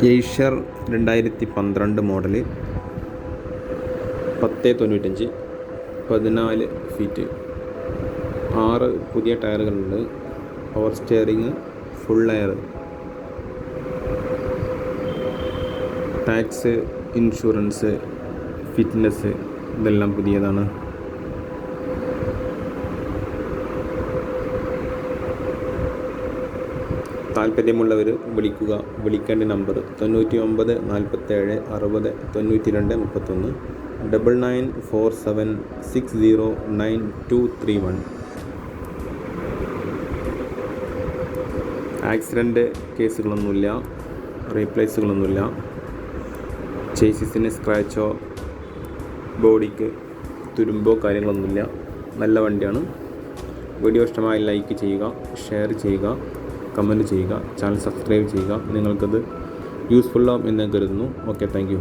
Eicher 2012 model 10.95 14 feet 6 പുതിയ ടയറുകളുണ്ട്. Power steering, full air, tax, insurance, fitness ഇതെല്ലാം പുതിയതാണ്. താല്പര്യമുള്ളവർ വിളിക്കേണ്ട നമ്പർ 99 47 60 92 31 9947609231. ആക്സിഡൻറ്റ് കേസുകളൊന്നുമില്ല, റീപ്ലേസുകളൊന്നുമില്ല. ചേസിന് സ്ക്രാച്ചോ ബോഡിക്ക് തുരുമ്പോ കാര്യങ്ങളൊന്നുമില്ല. നല്ല വണ്ടിയാണ്. വീഡിയോ ഇഷ്ടമായി ലൈക്ക് ചെയ്യുക, ഷെയർ ചെയ്യുക, കമൻറ്റ് ചെയ്യുക, ചാനൽ സബ്സ്ക്രൈബ് ചെയ്യുക. നിങ്ങൾക്കത് യൂസ്ഫുള്ളാവും എന്ന് കരുതുന്നു. Okay, thank you.